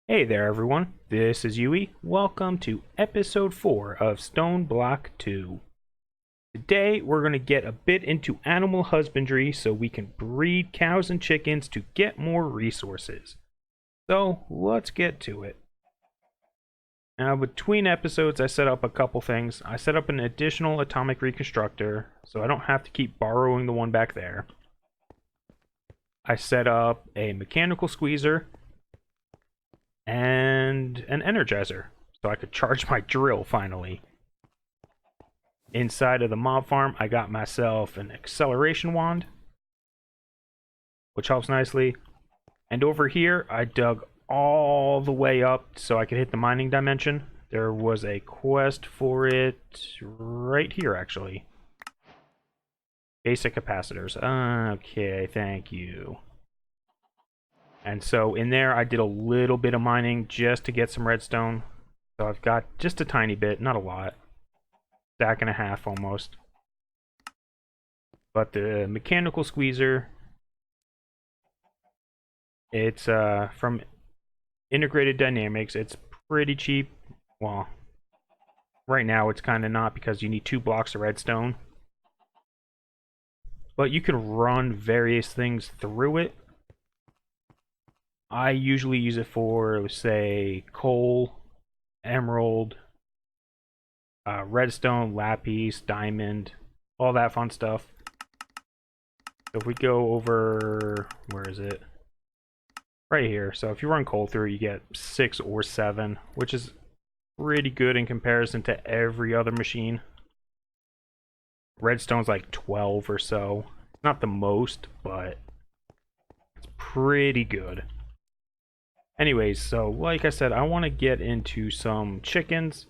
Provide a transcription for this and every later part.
Hey there everyone, this is Yui. Welcome to episode 4 of Stoneblock 2. Today we're going to get a bit into animal husbandry so we can breed cows and chickens to get more resources. So let's get to it. Now between episodes I set up a couple things. I set up an additional atomic reconstructor so I don't have to keep borrowing the one back there. I set up a mechanical squeezer and an energizer, so I could charge my drill finally. Inside of the mob farm, I got myself an acceleration wand, which helps nicely. And over here, I dug all the way up so I could hit the mining dimension. There was a quest for it right here, actually. Basic capacitors. Okay, thank you. And so in there, I did a little bit of mining just to get some redstone. So I've got just a tiny bit, not a lot. Stack and a half almost. But the mechanical squeezer, it's from Integrated Dynamics. It's pretty cheap. Well, right now it's kind of not because you need 2 blocks of redstone. But you can run various things through it. I usually use it for, say, coal, emerald, redstone, lapis, diamond, all that fun stuff. So if we go over, where is it? Right here. So if you run coal through, you get 6 or 7, which is pretty good in comparison to every other machine. Redstone's like 12 or so. Not the most, but it's pretty good. Anyways, so like I said, I want to get into some chickens.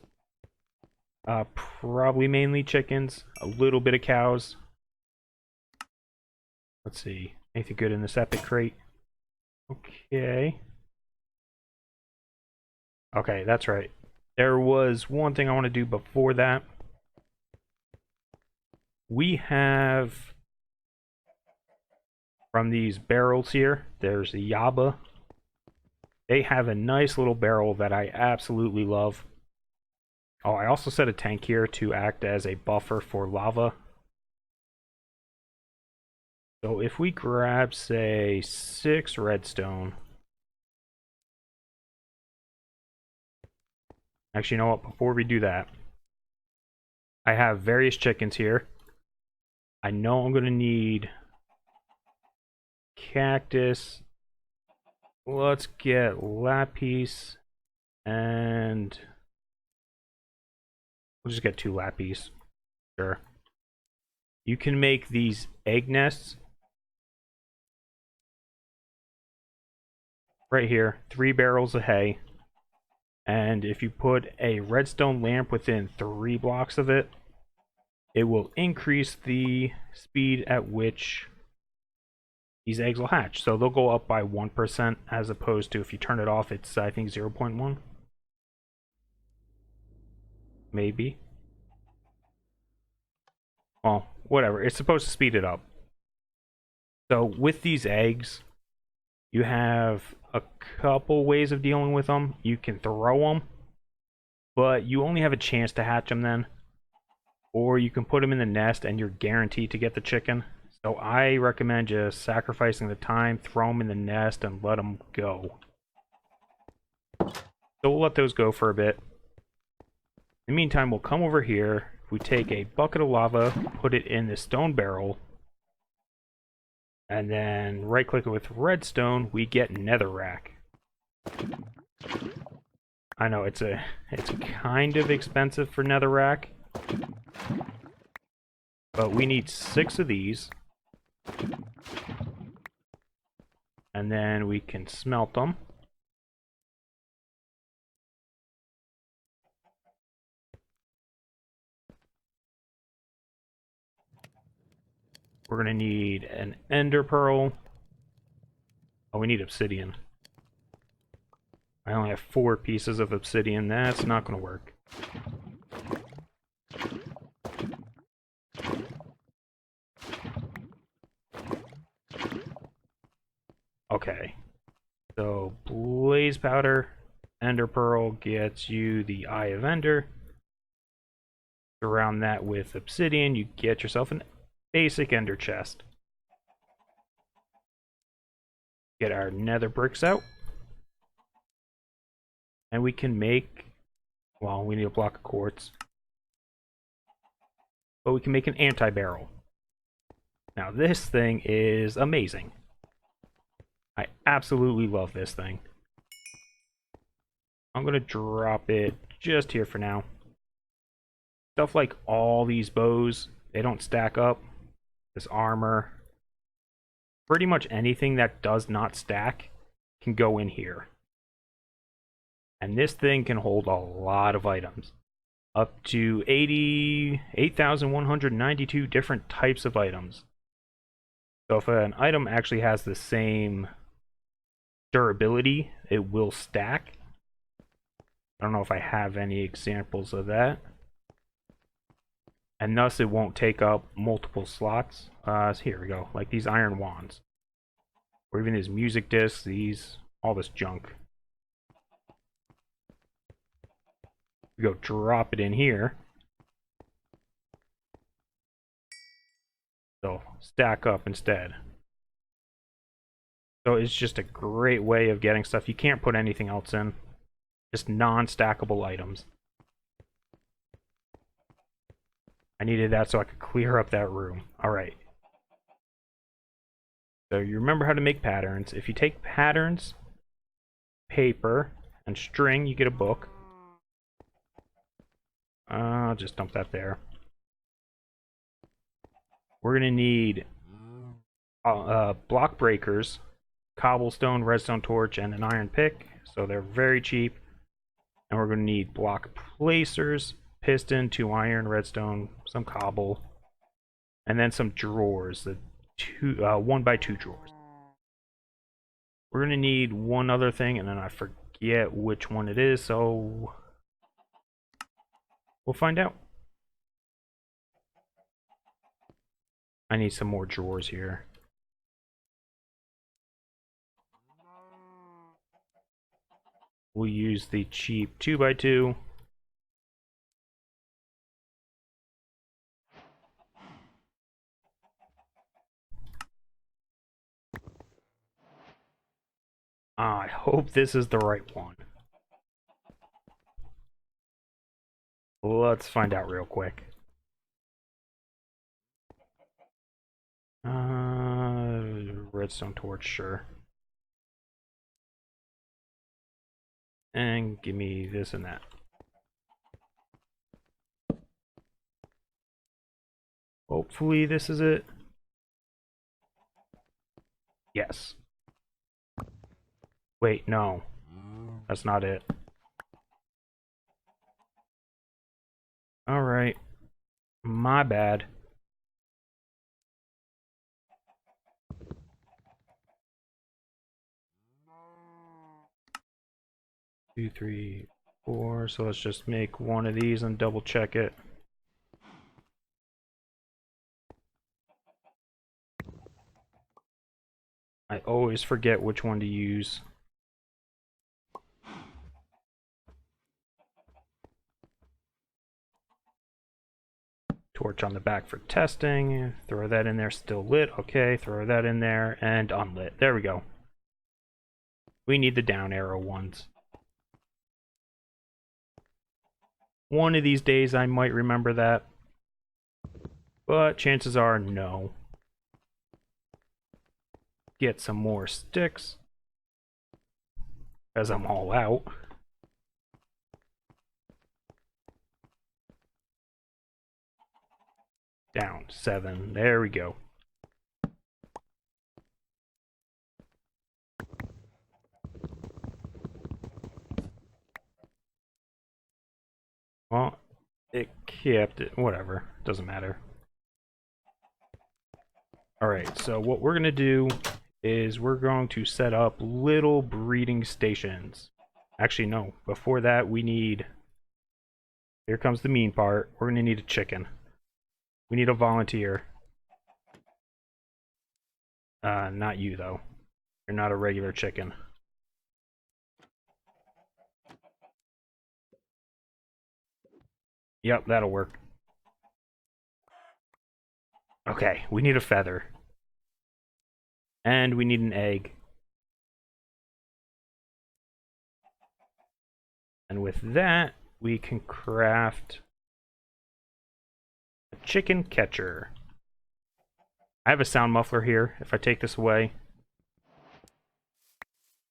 Probably mainly chickens. A little bit of cows. Let's see. Anything good in this epic crate? Okay. Okay, that's right. There was one thing I want to do before that. We have, from these barrels here, there's the Yaba. They have a nice little barrel that I absolutely love. Oh, I also set a tank here to act as a buffer for lava. So if we grab, say, 6 redstone. Actually, you know what? Before we do that, I have various chickens here. I know I'm going to need cactus. Let's get lapis, and we'll just get 2 lapis. Sure. You can make these egg nests right here, 3 barrels of hay. And if you put a redstone lamp within 3 blocks of it, it will increase the speed at which these eggs will hatch. So they'll go up by 1%, as opposed to if you turn it off, it's I think 0.1. Maybe. Well, whatever. It's supposed to speed it up. So with these eggs, you have a couple ways of dealing with them. You can throw them, but you only have a chance to hatch them then. Or you can put them in the nest and you're guaranteed to get the chicken. So I recommend just sacrificing the time, throw them in the nest, and let them go. So we'll let those go for a bit. In the meantime, we'll come over here. We take a bucket of lava, put it in the stone barrel, and then right-click it with redstone, we get netherrack. I know it's kind of expensive for netherrack, but we need 6 of these, and then we can smelt them. We're gonna need an ender pearl. Oh, we need obsidian. I only have 4 pieces of obsidian. That's not gonna work. Okay. So, blaze powder. Ender Pearl gets you the Eye of Ender. Surround that with obsidian, you get yourself an basic ender chest. Get our nether bricks out. And we can make, well, we need a block of quartz. But we can make an anti-barrel. Now this thing is amazing. I absolutely love this thing. I'm going to drop it just here for now. Stuff like all these bows, they don't stack up. This armor. Pretty much anything that does not stack can go in here. And this thing can hold a lot of items. Up to 8,192 different types of items. So if an item actually has the same durability, it will stack. I don't know if I have any examples of that. And thus it won't take up multiple slots. So here we go, like these iron wands. Or even these music discs, all this junk. We go drop it in here. They'll stack up instead. So it's just a great way of getting stuff. You can't put anything else in. Just non-stackable items. I needed that so I could clear up that room. Alright. So you remember how to make patterns. If you take patterns, paper, and string, you get a book. I'll just dump that there. We're going to need block breakers, cobblestone, redstone torch, and an iron pick. So they're very cheap. And we're going to need block placers, piston, 2 iron, redstone, some cobble, and then some drawers, the 1x2 drawers. We're going to need one other thing, and then I forget which one it is, so we'll find out. I need some more drawers here. We'll use the cheap 2x2. I hope this is the right one. Let's find out real quick. Redstone torch, sure. And give me this and that. Hopefully this is it. Yes. Wait, no. That's not it. Alright. My bad. 2, 3, 4. So let's just make one of these and double check it. I always forget which one to use. Torch on the back for testing. Throw that in there, still lit. Okay, throw that in there and unlit. There we go. We need the down arrow ones. One of these days I might remember that. But chances are no. Get some more sticks. As I'm all out. Down 7. There we go. Well, it kept it. Whatever. Doesn't matter. Alright, so what we're going to do is we're going to set up little breeding stations. Actually, no. Before that, we need... Here comes the mean part. We're going to need a chicken. We need a volunteer. Not you, though. You're not a regular chicken. Yep, that'll work. Okay, we need a feather. And we need an egg. And with that, we can craft a chicken catcher. I have a sound muffler here. If I take this away,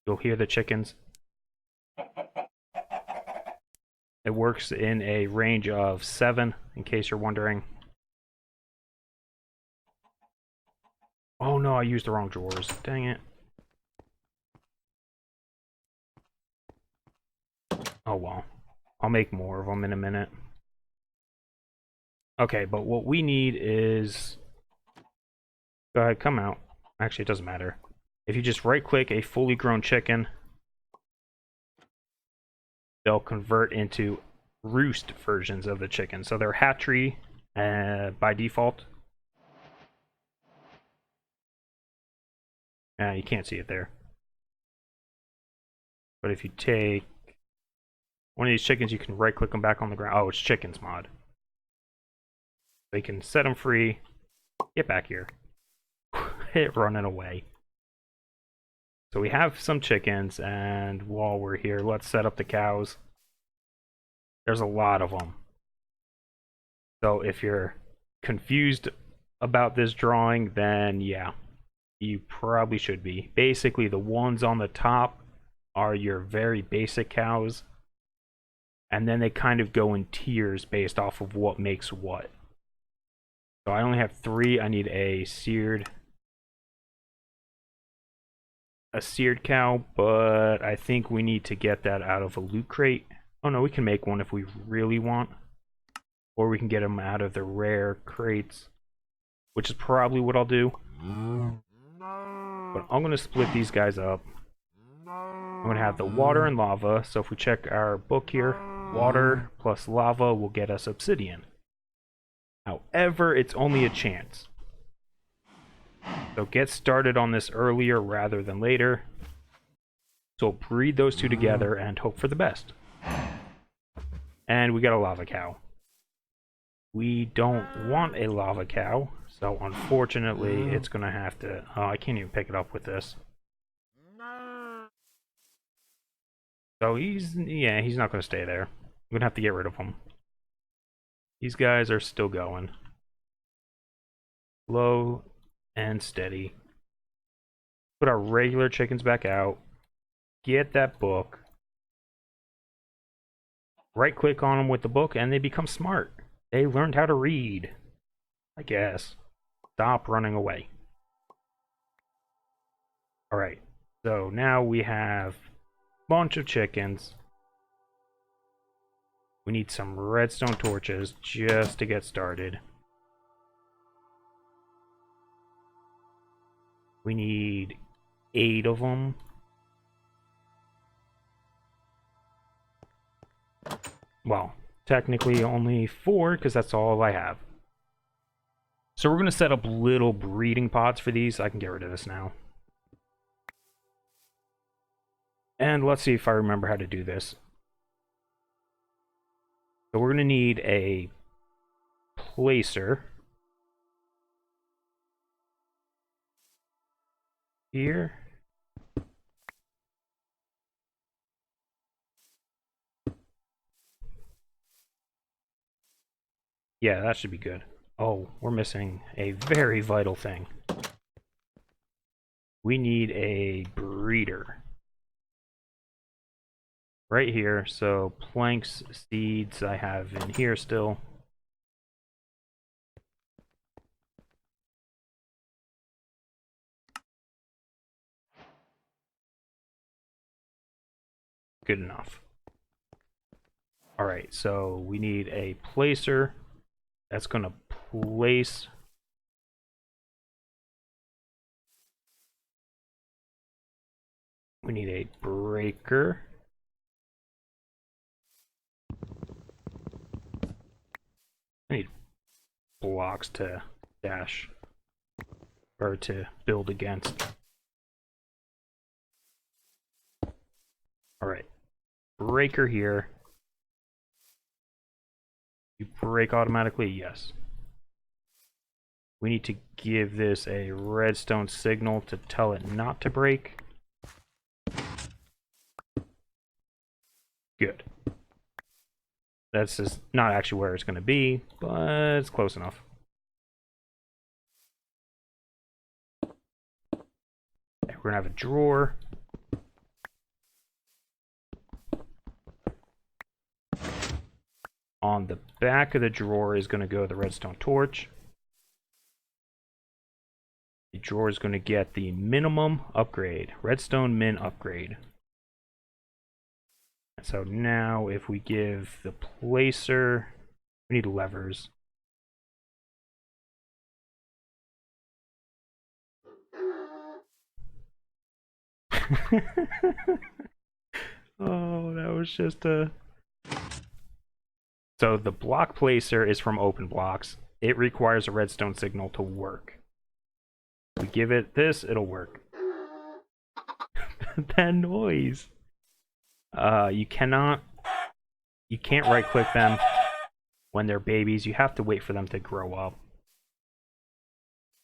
you'll hear the chickens. It works in a range of 7, in case you're wondering. Oh no, I used the wrong drawers. Dang it. Oh well. I'll make more of them in a minute. Okay, but what we need is... Go ahead, come out. Actually, it doesn't matter. If you just right-click a fully grown chicken, they'll convert into roost versions of the chicken. So they're hatchery by default. You can't see it there. But if you take one of these chickens, you can right-click them back on the ground. Oh, it's chickens mod. So you can set them free. Get back here. It running away. So we have some chickens, and while we're here, let's set up the cows. There's a lot of them. So if you're confused about this drawing, then yeah, you probably should be. Basically, the ones on the top are your very basic cows, and then they kind of go in tiers based off of what makes what. So I only have 3. I need a seared cow, but I think we need to get that out of a loot crate. Oh no, we can make one if we really want. Or we can get them out of the rare crates, which is probably what I'll do. But I'm going to split these guys up. I'm going to have the water and lava, so if we check our book here, water plus lava will get us obsidian. However, it's only a chance. So get started on this earlier rather than later. So breed those two together and hope for the best. And we got a lava cow. We don't want a lava cow, so unfortunately it's gonna have to... Oh, I can't even pick it up with this. So he's not gonna stay there. I'm gonna have to get rid of him. These guys are still going. Slow and steady. Put our regular chickens back out. Get that book. Right click on them with the book and they become smart. They learned how to read, I guess. Stop running away. Alright, so now we have a bunch of chickens. We need some redstone torches just to get started. We need 8 of them. Well, technically only 4 because that's all I have. So we're going to set up little breeding pods for these. I can get rid of this now. And let's see if I remember how to do this. So we're going to need a placer. Here. Yeah, that should be good. Oh, we're missing a very vital thing. We need a breeder. Right here, so planks, seeds I have in here still. Good enough. Alright, so we need a placer. That's going to place... We need a breaker. I need blocks to dash or to build against. Alright. Breaker here. You break automatically? Yes. We need to give this a redstone signal to tell it not to break. Good. That's just not actually where it's going to be, but it's close enough. Okay, we're going to have a drawer. On the back of the drawer is going to go the redstone torch. The drawer is going to get the minimum upgrade, redstone min upgrade. So now if we give the placer, we need levers. Oh, that was just a... So the block placer is from open blocks. It requires a redstone signal to work. We give it this, it'll work. That noise. You can't right click them when they're babies. You have to wait for them to grow up.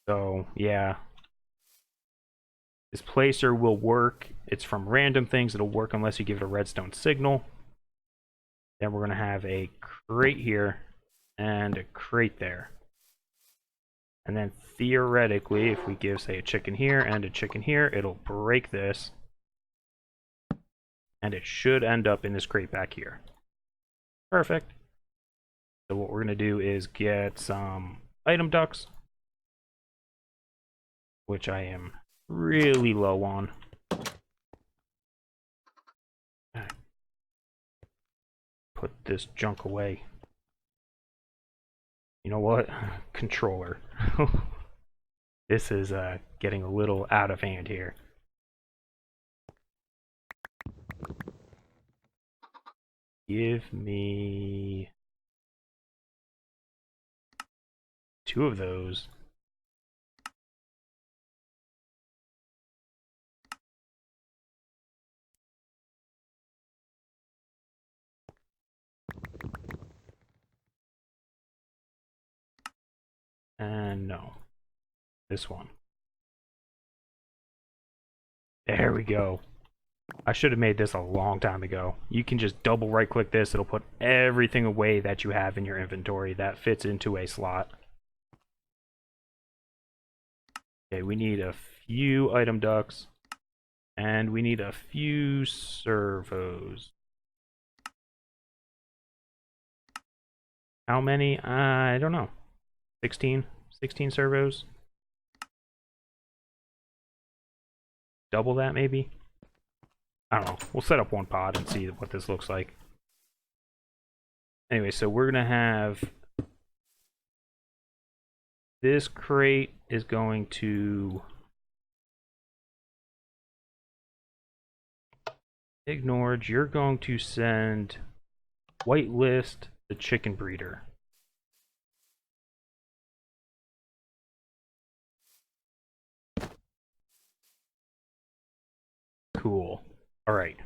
So yeah, this placer will work. It's from random things. It'll work unless you give it a redstone signal. Then we're gonna have a crate here and a crate there. And then theoretically, if we give, say, a chicken here and a chicken here, it'll break this. And it should end up in this crate back here. Perfect. So what we're going to do is get some item ducts, which I am really low on. Put this junk away. You know what? Controller. This is getting a little out of hand here. Give me 2 of those. And no. This one. There we go. I should have made this a long time ago. You can just double right click this. It'll put everything away that you have in your inventory that fits into a slot. Okay, we need a few item ducts. And we need a few servos. How many? I don't know. 16? 16 servos? Double that, maybe? I don't know. We'll set up one pod and see what this looks like. Anyway, so we're going to have... This crate is going to... Ignored. You're going to send whitelist the chicken breeder. Cool. Alright.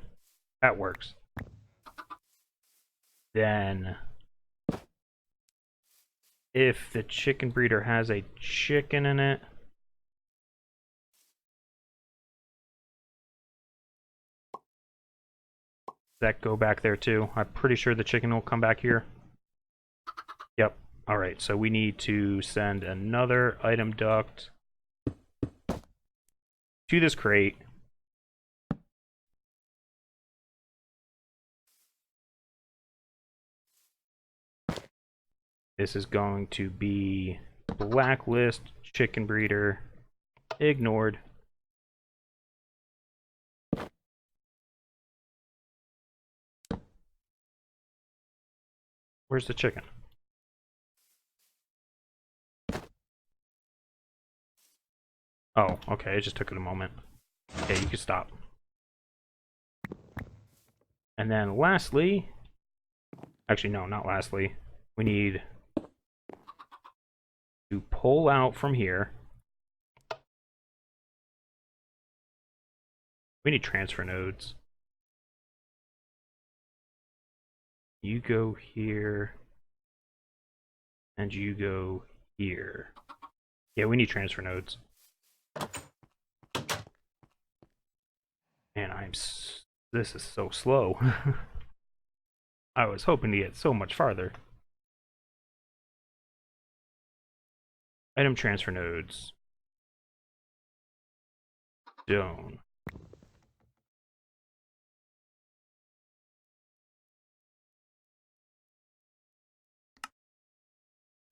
That works. Then, if the chicken breeder has a chicken in it, does that go back there too? I'm pretty sure the chicken will come back here. Yep. Alright, so we need to send another item duct to this crate. This is going to be blacklist chicken breeder ignored. Where's the chicken? Oh, okay, it just took it a moment. Okay, you can stop. And then lastly, actually no, not lastly, we need to pull out from here. We need transfer nodes. You go here. And you go here. Yeah, we need transfer nodes. Man, this is so slow. I was hoping to get so much farther. Item transfer nodes. Stone.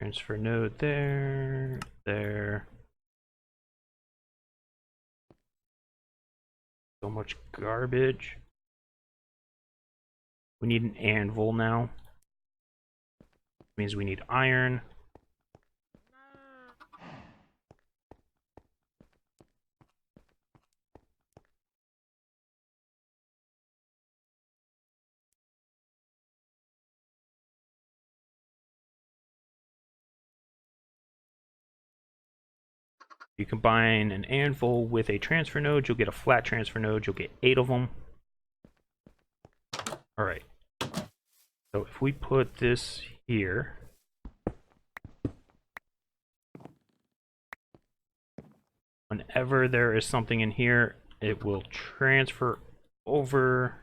Transfer node there, there. So much garbage. We need an anvil now. Means we need iron. You combine an anvil with a transfer node, you'll get a flat transfer node. You'll get 8 of them. All right. So if we put this here, whenever there is something in here, it will transfer over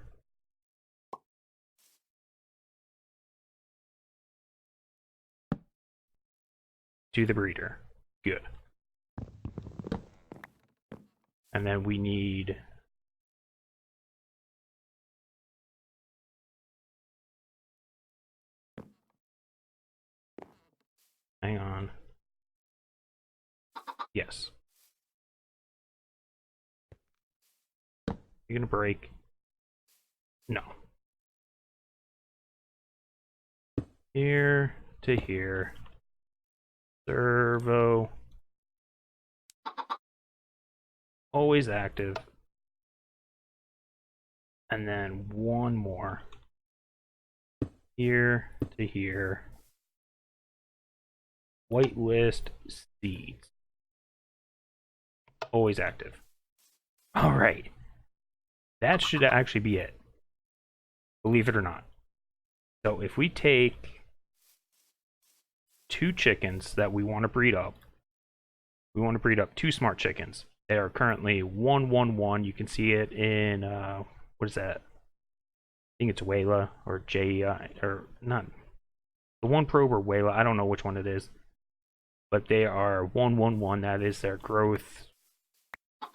to the breeder. Good. And then we need hang on. Yes. You're gonna break. No. Here to here. Servo. Always active. And then one more. Here to here. Whitelist seeds. Always active. All right. That should actually be it. Believe it or not. So if we take 2 chickens that we want to breed up, we want to breed up 2 smart chickens. They are currently 111. You can see it in what is that? I think it's Wayla or J or not. The one probe or Wayla. I don't know which one it is, but they are 111. That is their growth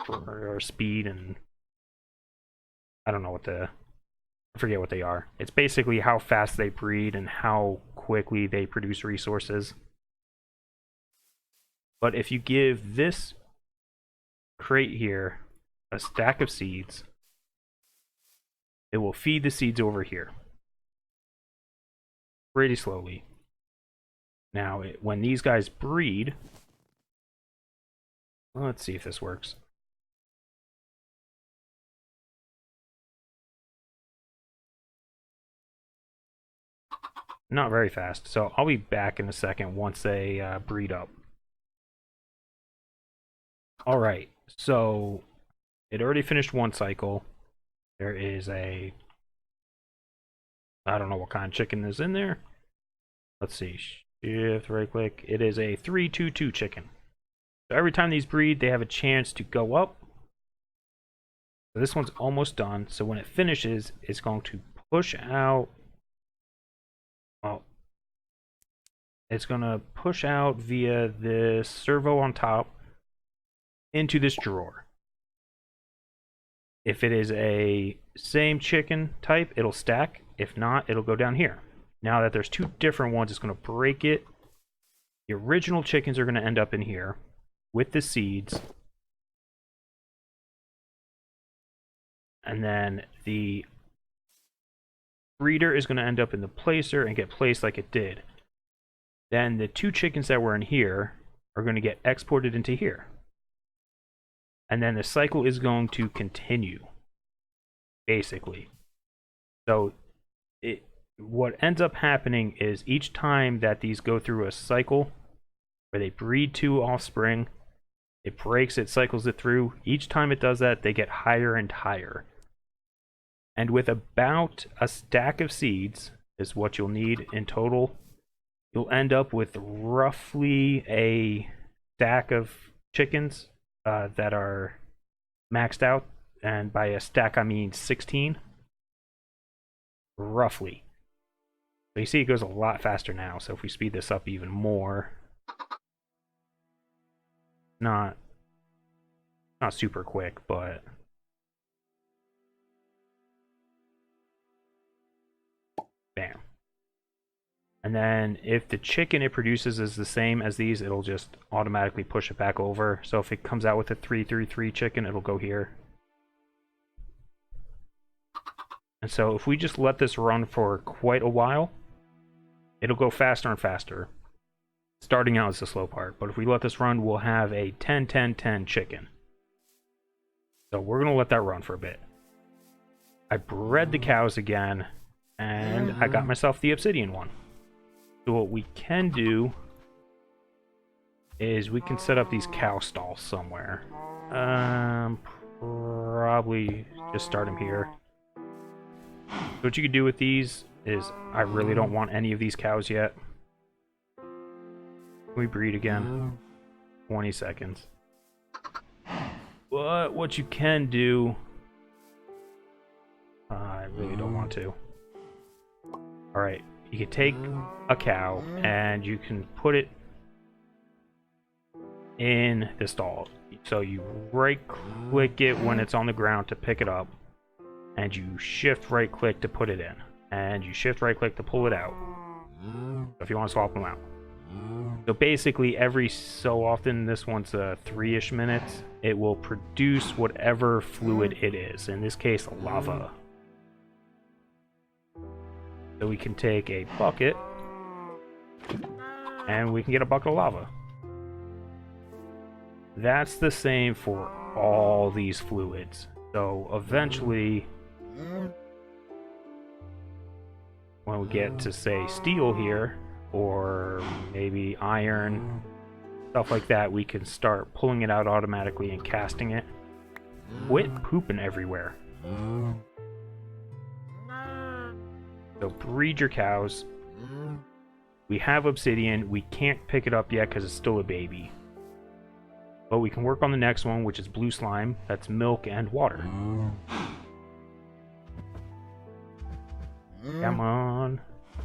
or speed, and I don't know what I forget what they are. It's basically how fast they breed and how quickly they produce resources. But if you give this crate here a stack of seeds, it will feed the seeds over here pretty slowly. Now, when these guys breed, let's see if this works. Not very fast, so I'll be back in a second once they breed up. Alright, so it already finished one cycle. There is I don't know what kind of chicken is in there. Let's see, shift, right click. It is a 322 chicken. So every time these breed, they have a chance to go up. So this one's almost done, so when it finishes, it's going to push out. Well, it's going to push out via this servo on top into this drawer. If it is a same chicken type, it'll stack. If not, it'll go down here. Now that there's 2 different ones, it's going to break it. The original chickens are going to end up in here with the seeds. And then the breeder is going to end up in the placer and get placed like it did. Then the 2 chickens that were in here are going to get exported into here. And then the cycle is going to continue, basically. So what ends up happening is each time that these go through a cycle where they breed 2 offspring, it breaks it, cycles it through. Each time it does that, they get higher and higher. And with about a stack of seeds is what you'll need in total, you'll end up with roughly a stack of chickens that are maxed out, and by a stack I mean 16, roughly. So you see it goes a lot faster now, so if we speed this up even more, not super quick, but bam. And then if the chicken it produces is the same as these, it'll just automatically push it back over. So if it comes out with a 333 chicken, it'll go here. And so if we just let this run for quite a while, it'll go faster and faster. Starting out is the slow part, but if we let this run, we'll have a 10-10-10 chicken. So we're going to let that run for a bit. I bred the cows again, and I got myself the obsidian one. So what we can do is we can set up these cow stalls somewhere. Probably just start them here. So what you can do with these is, I really don't want any of these cows yet. We breed again. 20 seconds. But what you can do, I really don't want to. Alright, you can take a cow and you can put it in the stall. So you right click it when it's on the ground to pick it up, and you shift right click to put it in, and you shift right click to pull it out, if you want to swap them out. So basically every so often, this one's 3-ish minutes, it will produce whatever fluid it is, in this case lava. So we can take a bucket and we can get a bucket of lava. That's the same for all these fluids. So eventually, when we get to, say, steel here, or maybe iron, stuff like that, we can start pulling it out automatically and casting it. Quit pooping everywhere. So breed your cows. We have obsidian. We can't pick it up yet because it's still a baby. But we can work on the next one, which is blue slime. That's milk and water. Come on.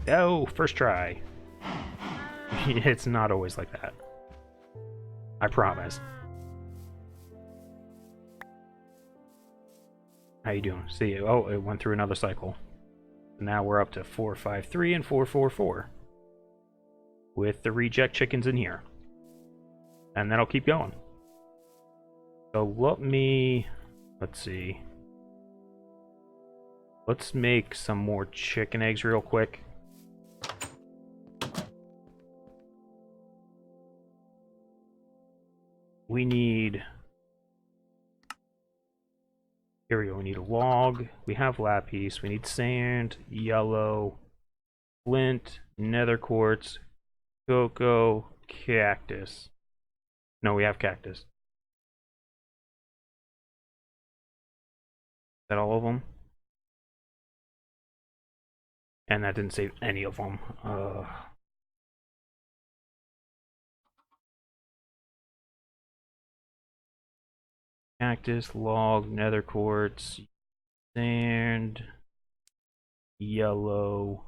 Oh, first try. It's not always like that. I promise. How you doing? See, oh, it went through another cycle. Now we're up to 453 and 444 with the reject chickens in here, and then I'll keep going. So let's see, let's make some more chicken eggs real quick. We need, here we go, we need a log, we have lapis, we need sand, yellow, flint, nether quartz, cocoa, cactus. No, we have cactus. Is that all of them? And that didn't save any of them. Cactus, log, nether quartz, sand, yellow,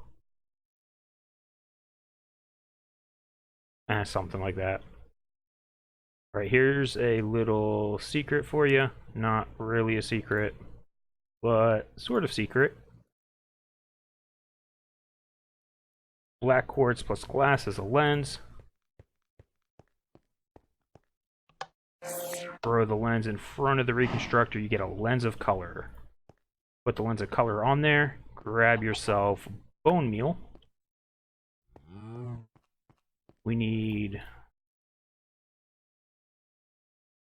something like that. Alright, here's a little secret for you. Not really a secret, but sort of secret. Black quartz plus glass is a lens. Throw the lens in front of the reconstructor, you get a lens of color. Put the lens of color on there, grab yourself bone meal. We need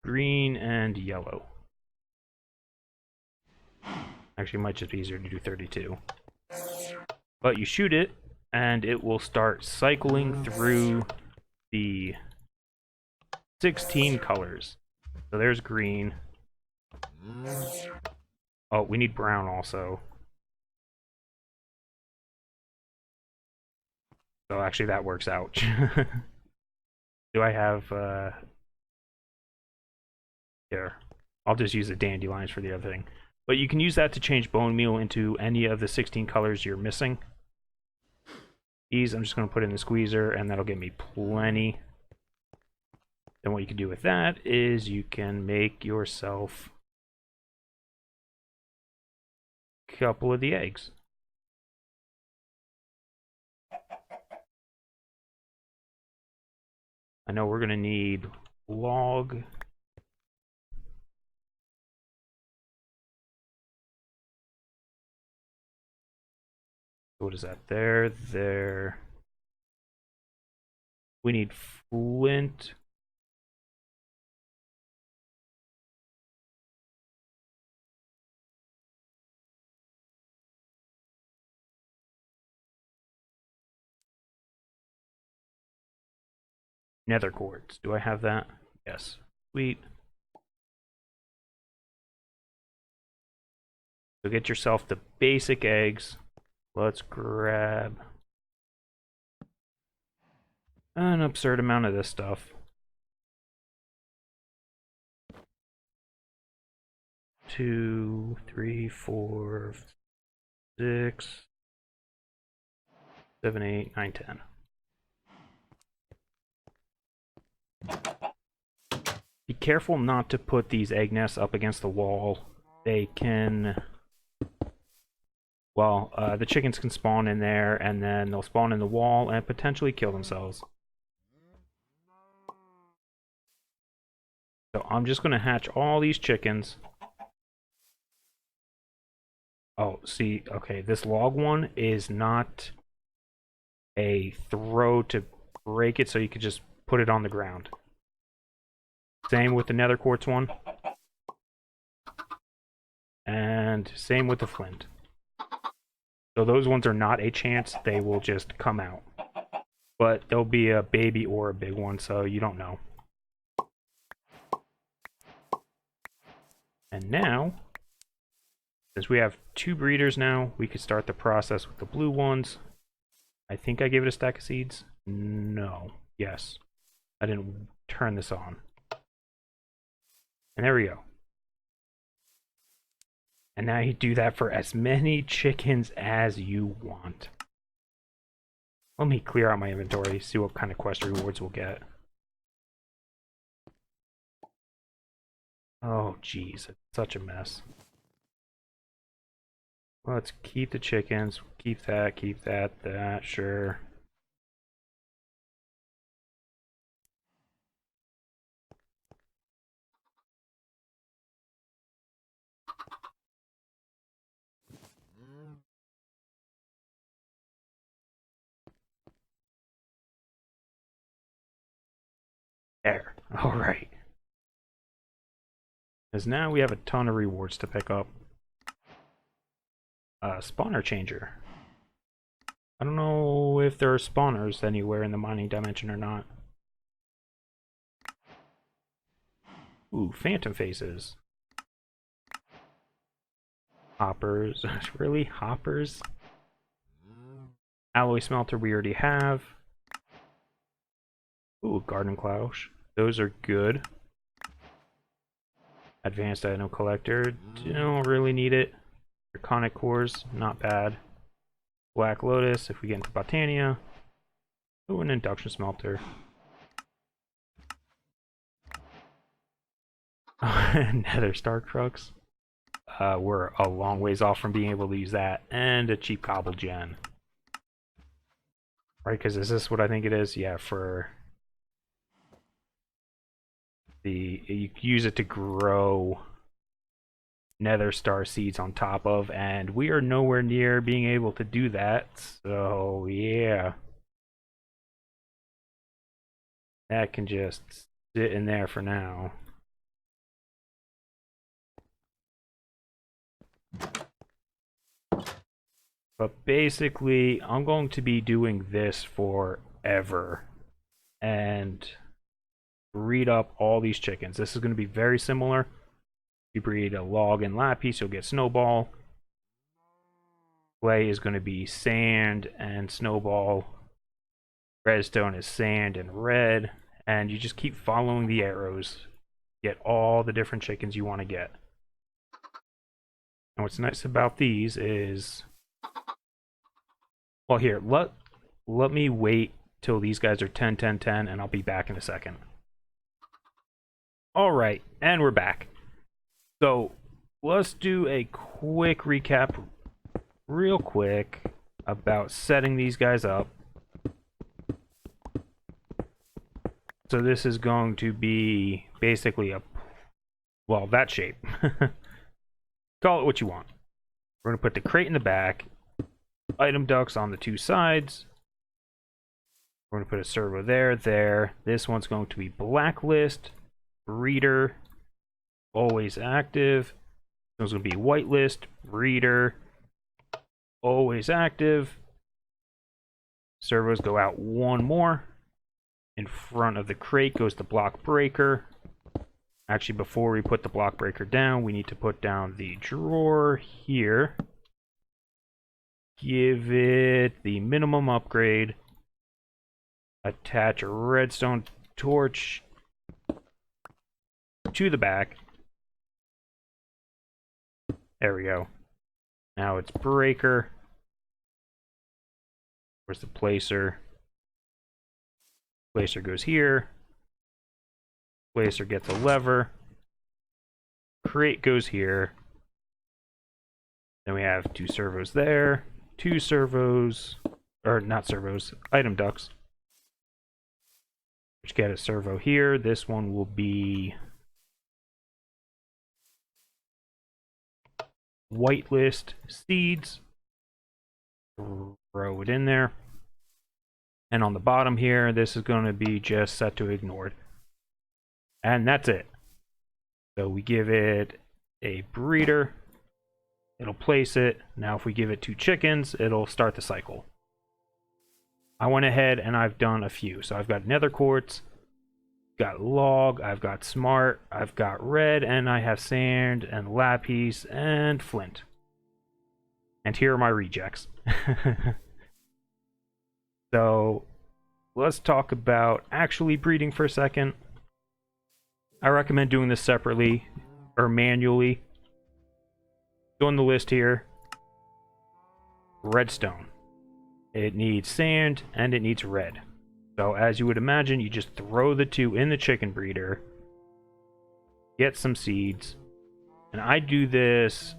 green and yellow. Actually, it might just be easier to do 32. But you shoot it, and it will start cycling through the 16 colors. So there's green. Oh, we need brown also. So actually that works out. Do I have here? I'll just use the dandelions for the other thing. But you can use that to change bone meal into any of the 16 colors you're missing. These I'm just going to put in the squeezer, and that'll give me plenty. Then what you can do with that is you can make yourself a couple of the eggs. I know we're going to need log. What is that? There. We need flint. Nether quartz. Do I have that? Yes. Sweet. So get yourself the basic eggs. Let's grab an absurd amount of this stuff. 2, 3, 4, 6, 7, 8, 9, 10. Be careful not to put these egg nests up against the wall. They can... Well, the chickens can spawn in there, and then they'll spawn in the wall and potentially kill themselves. So I'm just going to hatch all these chickens. Oh, see, okay, this log one is not a throw to break it, so you could just put it on the ground. Same with the nether quartz one. And same with the flint. So those ones are not a chance, they will just come out. But there'll be a baby or a big one, so you don't know. And now, since we have 2 breeders now, we could start the process with the blue ones. I think I gave it a stack of seeds. No. Yes. I didn't turn this on. And there we go. And now you do that for as many chickens as you want. Let me clear out my inventory, see what kind of quest rewards we'll get. Oh, jeez, it's such a mess. Let's keep the chickens, keep that, sure. There, alright. Because now we have a ton of rewards to pick up. Spawner changer. I don't know if there are spawners anywhere in the mining dimension or not. Ooh, phantom faces. Hoppers. Really? Hoppers? Alloy smelter we already have. Ooh, garden clouch. Those are good. Advanced item collector. Don't really need it. Draconic cores. Not bad. Black lotus if we get into Botania. Ooh, an induction smelter. Nether star crux. We're a long ways off from being able to use that. And a cheap cobble gen. Right, because is this what I think it is? Yeah, for the... You use it to grow nether star seeds on top of, and we are nowhere near being able to do that, so yeah. That can just sit in there for now. But basically, I'm going to be doing this forever and breed up all these chickens. This is going to be very similar. You breed a log and lapis, you'll get snowball. Clay is going to be sand and snowball. Redstone is sand and red. And you just keep following the arrows. Get all the different chickens you want to get. And what's nice about these is... Well, here, let me wait till these guys are 10, 10, 10, and I'll be back in a second. Alright, and we're back. So, let's do a quick recap, real quick, about setting these guys up. So this is going to be basically a, well, that shape. Call it what you want. We're going to put the crate in the back, item ducts on the two sides. We're going to put a servo there. This one's going to be blacklist, reader, always active. This one's going to be whitelist, reader, always active. Servos go out one more. In front of the crate goes the block breaker. Actually, before we put the block breaker down, we need to put down the drawer here. Give it the minimum upgrade. Attach a redstone torch to the back. There we go. Now it's breaker. Where's the placer? Placer goes here. Placer gets a lever. Crate goes here. Then we have two servos there. Two servos, or not servos, item ducts. Which get a servo here. This one will be whitelist seeds. Throw it in there. And on the bottom here, this is going to be just set to ignored. And that's it. So we give it a breeder. It'll place it. Now if we give it 2 chickens, it'll start the cycle. I went ahead and I've done a few. So I've got nether quartz, got log, I've got smart, I've got red, and I have sand and lapis and flint. And here are my rejects. So let's talk about actually breeding for a second. I recommend doing this separately or manually. Go on the list here. Redstone. It needs sand and it needs red. So as you would imagine, you just throw the 2 in the chicken breeder. Get some seeds. And I do this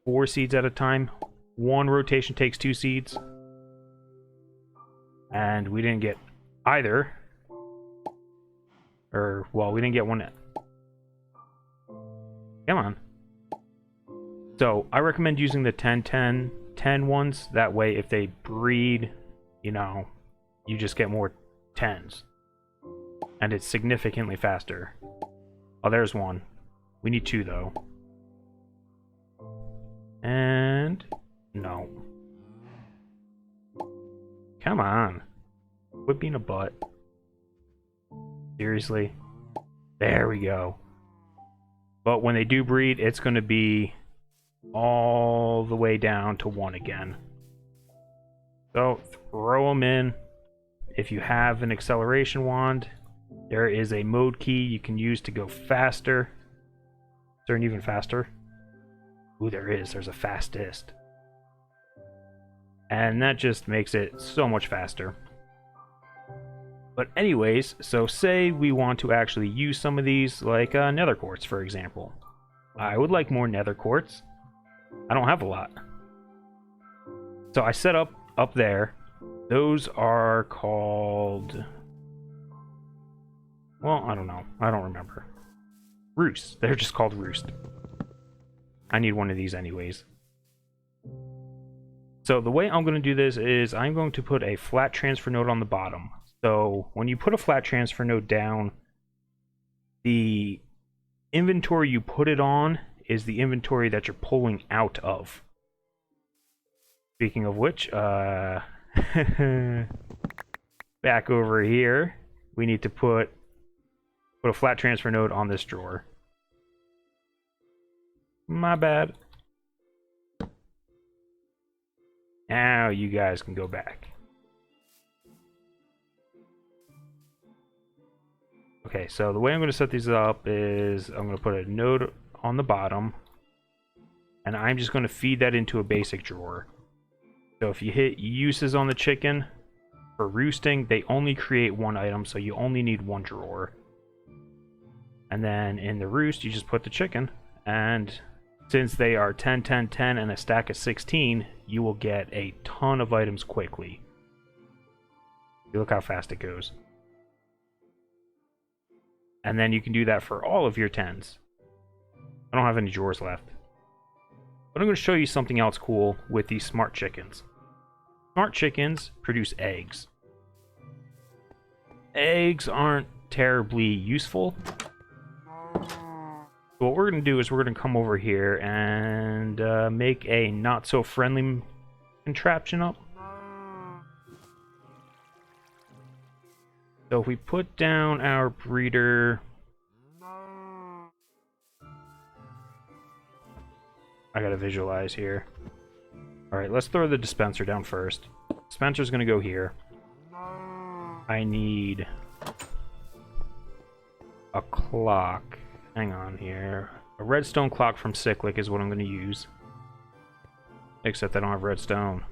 4 seeds at a time. 1 rotation takes 2 seeds. And we didn't get either. Or, well, we didn't get one. Come on. So, I recommend using the 10-10-10 ones. That way, if they breed, you know, you just get more 10s. And it's significantly faster. Oh, there's one. We need 2, though. And... no. Come on. Quit being a butt. Seriously? There we go. But when they do breed, it's going to be all the way down to 1 again. So, throw them in. If you have an acceleration wand, there is a mode key you can use to go faster. Is there an even faster? Ooh, there is. There's a fastest. And that just makes it so much faster. But anyways, so say we want to actually use some of these, like nether quartz, for example. I would like more nether quartz. I don't have a lot. So I set up there. Those are called... well, I don't know. I don't remember. Roost. They're just called roost. I need one of these anyways. So the way I'm going to do this is I'm going to put a flat transfer node on the bottom. So when you put a flat transfer node down, the inventory you put it on is the inventory that you're pulling out of. Speaking of which, back over here, we need to put a flat transfer node on this drawer. My bad. Now you guys can go back. Okay, so the way I'm going to set these up is I'm going to put a node on the bottom, and I'm just going to feed that into a basic drawer. So if you hit uses on the chicken, for roosting, they only create one item, so you only need one drawer. And then in the roost, you just put the chicken, and since they are 10, 10, 10, and a stack of 16, you will get a ton of items quickly. Look how fast it goes. And then you can do that for all of your 10s. I don't have any drawers left. But I'm going to show you something else cool with these smart chickens. Smart chickens produce eggs. Eggs aren't terribly useful. So what we're going to do is we're going to come over here and make a not-so-friendly contraption up. So if we put down our breeder... I gotta visualize here. Alright, let's throw the dispenser down first. Dispenser's gonna go here. I need a clock. Hang on here. A redstone clock from Cyclic is what I'm gonna use. Except I don't have redstone.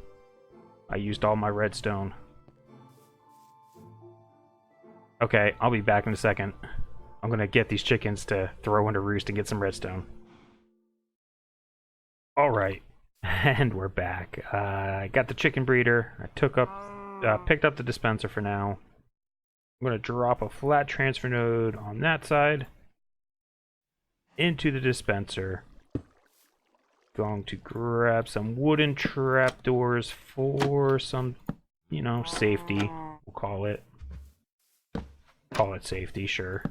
I used all my redstone. Okay, I'll be back in a second. I'm gonna get these chickens to throw into roost and get some redstone. Alright, and we're back. I got the chicken breeder. I picked up the dispenser for now. I'm gonna drop a flat transfer node on that side into the dispenser. Going to grab some wooden trapdoors for some, you know, safety. We'll call it. Call it safety, sure.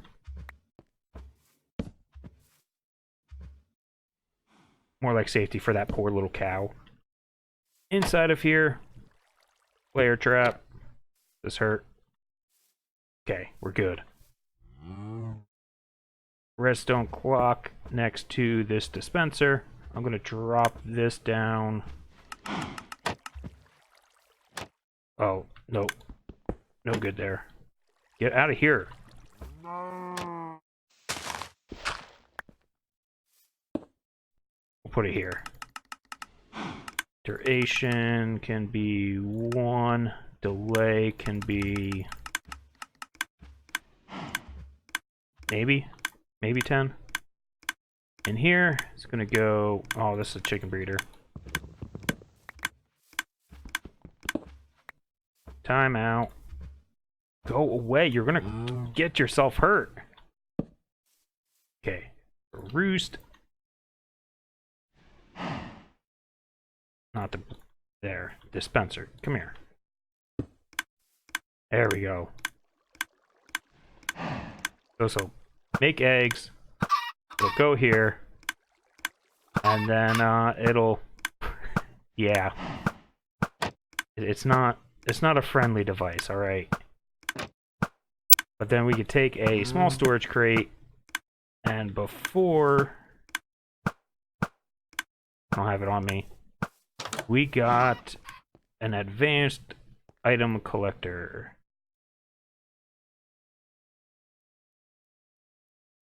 More like safety for that poor little cow. Inside of here, player trap. This hurt. Okay, we're good. Redstone clock next to this dispenser. I'm gonna drop this down. Oh, nope. No good there. Get out of here. We'll put it here. Duration can be 1. Delay can be... maybe 10. In here, it's gonna go... oh, this is a chicken breeder. Time out. Go away, you're gonna get yourself hurt. Okay, roost. Not the... there. Dispenser, come here. There we go. So make eggs. It'll go here. And then it'll... yeah. It's not a friendly device, alright? But then we could take a small storage crate, and before... I don't have it on me. We got an advanced item collector.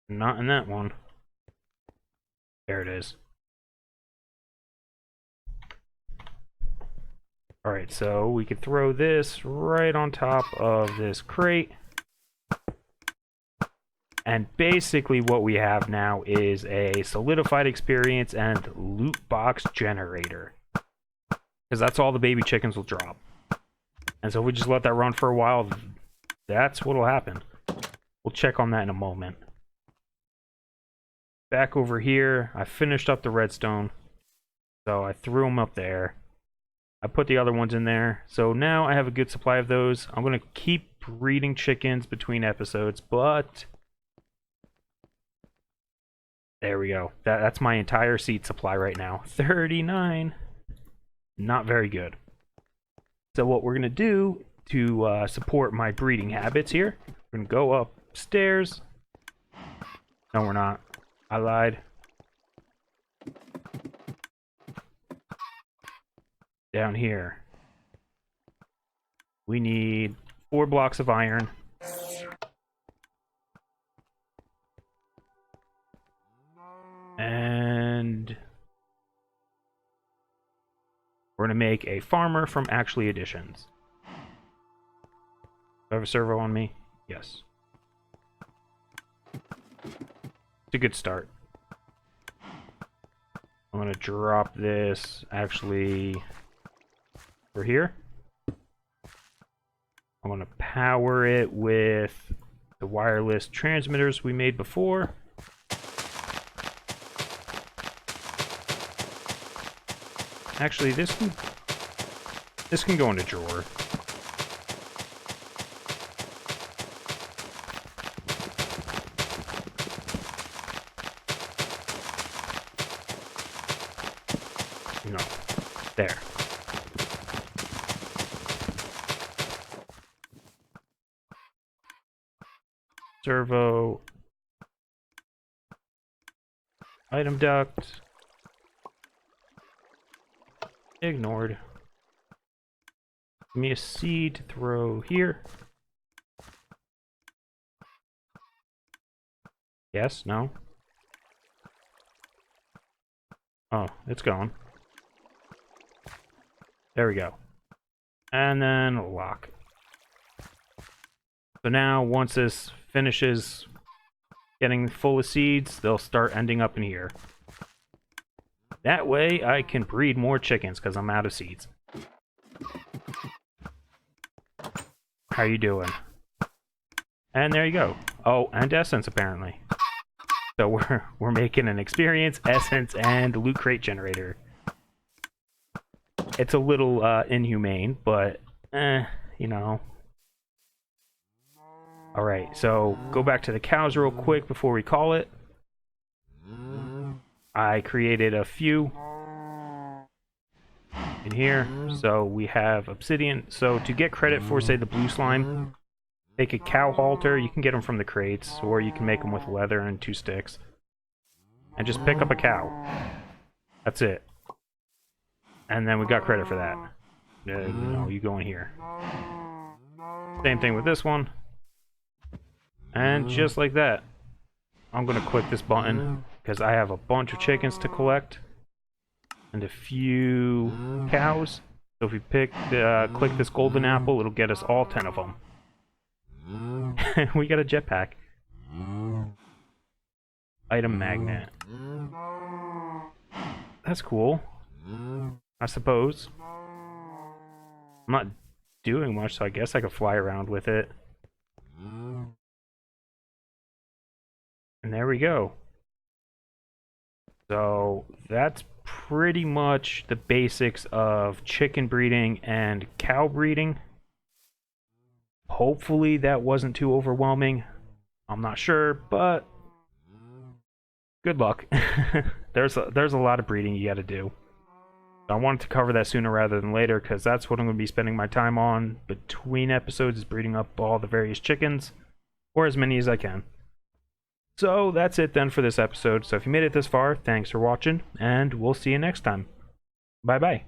Not in that one. There it is. Alright, so we could throw this right on top of this crate. And basically what we have now is a solidified experience and loot box generator. Because that's all the baby chickens will drop. And so if we just let that run for a while, that's what'll happen. We'll check on that in a moment. Back over here, I finished up the redstone. So I threw them up there. I put the other ones in there. So now I have a good supply of those. I'm going to keep breeding chickens between episodes, but... there we go. That's my entire seed supply right now. 39. Not very good. So what we're going to do to support my breeding habits here, we're going to go upstairs. No, we're not. I lied. Down here. We need 4 blocks of iron. We're going to make a farmer from Actually Additions. Do I have a servo on me? Yes. It's a good start. I'm going to drop this actually over here. I'm going to power it with the wireless transmitters we made before. Actually, this can go in a drawer. No. There. Servo. Item duct. Ignored. Give me a seed to throw here. Yes? No? Oh, it's gone. There we go. And then lock. So now, once this finishes getting full of seeds, they'll start ending up in here. That way, I can breed more chickens, because I'm out of seeds. How you doing? And there you go. Oh, and essence, apparently. So we're making an experience, essence, and loot crate generator. It's a little inhumane, but you know. Alright, so go back to the cows real quick before we call it. I created a few in here. So we have obsidian. So to get credit for, say, the blue slime, make a cow halter. You can get them from the crates, or you can make them with leather and 2 sticks. And just pick up a cow. That's it. And then we got credit for that. No, you go in here. Same thing with this one. And just like that. I'm going to click this button because I have a bunch of chickens to collect. And a few cows. So if we click this golden apple, it'll get us all 10 of them. We got a jetpack. Item magnet. That's cool. I suppose. I'm not doing much, so I guess I could fly around with it. And there we go. So that's pretty much the basics of chicken breeding and cow breeding. Hopefully that wasn't too overwhelming. I'm not sure, but good luck. There's a lot of breeding you got to do. I wanted to cover that sooner rather than later because that's what I'm going to be spending my time on between episodes, is breeding up all the various chickens, or as many as I can. So that's it then for this episode. So if you made it this far, thanks for watching, and we'll see you next time. Bye bye.